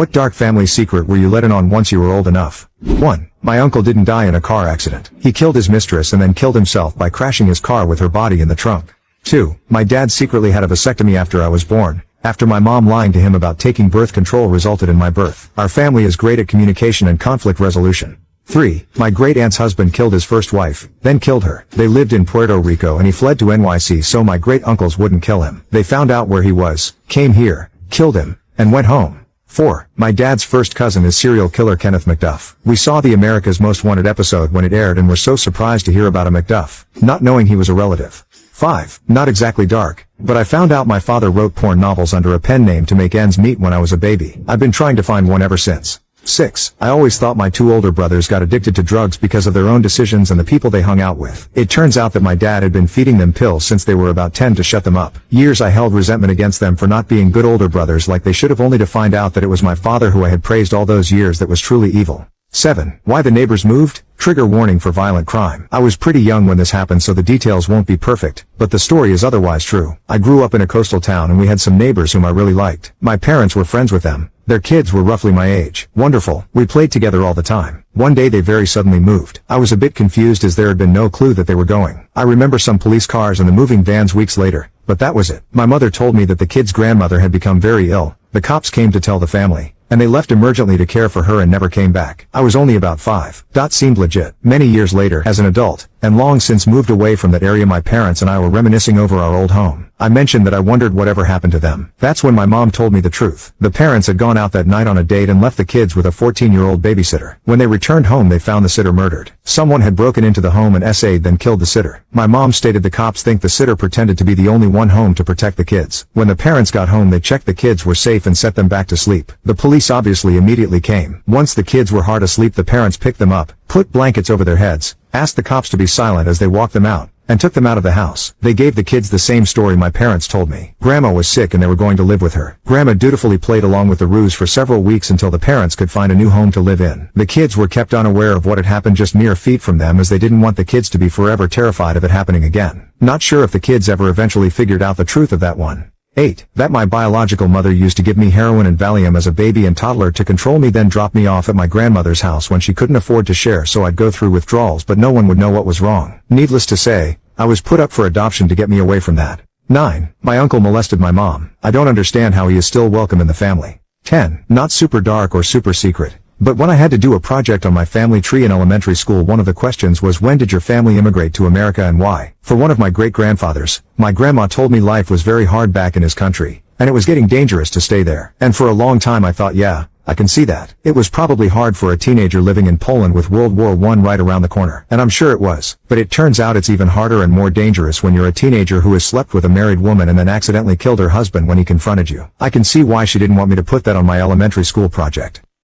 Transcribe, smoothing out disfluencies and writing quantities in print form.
What dark family secret were you let in on once you were old enough? 1. My uncle didn't die in a car accident. He killed his mistress and then killed himself by crashing his car with her body in the trunk. 2. My dad secretly had a vasectomy after I was born. After my mom lying to him about taking birth control resulted in my birth. Our family is great at communication and conflict resolution. 3. My great-aunt's husband killed his first wife, then killed her. They lived in Puerto Rico and he fled to NYC so my great-uncles wouldn't kill him. They found out where he was, came here, killed him, and went home. 4. My dad's first cousin is serial killer Kenneth McDuff. We saw the America's Most Wanted episode when it aired and were so surprised to hear about a McDuff, not knowing he was a relative. 5. Not exactly dark, but I found out my father wrote porn novels under a pen name to make ends meet when I was a baby. I've been trying to find one ever since. 6. I always thought my 2 older brothers got addicted to drugs because of their own decisions and the people they hung out with. It turns out that my dad had been feeding them pills since they were about 10 to shut them up. Years I held resentment against them for not being good older brothers like they should have, only to find out that it was my father who I had praised all those years that was truly evil. 7. Why the neighbors moved? Trigger warning for violent crime. I was pretty young when this happened so the details won't be perfect, but the story is otherwise true. I grew up in a coastal town and we had some neighbors whom I really liked. My parents were friends with them. Their kids were roughly my age. Wonderful. We played together all the time. One day they very suddenly moved. I was a bit confused as there had been no clue that they were going. I remember some police cars and the moving vans weeks later, but that was it. My mother told me that the kid's grandmother had become very ill. The cops came to tell the family, and they left emergently to care for her and never came back. I was only about 5. Seemed legit. Many years later, as an adult, and long since moved away from that area, my parents and I were reminiscing over our old home. I mentioned that I wondered whatever happened to them. That's when my mom told me the truth. The parents had gone out that night on a date and left the kids with a 14-year-old babysitter. When they returned home they found the sitter murdered. Someone had broken into the home and SA'd then killed the sitter. My mom stated the cops think the sitter pretended to be the only one home to protect the kids. When the parents got home they checked the kids were safe and set them back to sleep. The police obviously immediately came. Once the kids were hard asleep the parents picked them up, put blankets over their heads, asked the cops to be silent as they walked them out, and took them out of the house. They gave the kids the same story my parents told me. Grandma was sick and they were going to live with her. Grandma dutifully played along with the ruse for several weeks until the parents could find a new home to live in. The kids were kept unaware of what had happened just mere feet from them as they didn't want the kids to be forever terrified of it happening again. Not sure if the kids ever eventually figured out the truth of that one. 8. That my biological mother used to give me heroin and Valium as a baby and toddler to control me, then drop me off at my grandmother's house when she couldn't afford to share, so I'd go through withdrawals but no one would know what was wrong. Needless to say, I was put up for adoption to get me away from that. 9. My uncle molested my mom. I don't understand how he is still welcome in the family. 10. Not super dark or super secret, but when I had to do a project on my family tree in elementary school, one of the questions was, when did your family immigrate to America and why? For one of my great-grandfathers, my grandma told me life was very hard back in his country, and it was getting dangerous to stay there. And for a long time I thought, yeah, I can see that. It was probably hard for a teenager living in Poland with World War I right around the corner. And I'm sure it was. But it turns out it's even harder and more dangerous when you're a teenager who has slept with a married woman and then accidentally killed her husband when he confronted you. I can see why she didn't want me to put that on my elementary school project.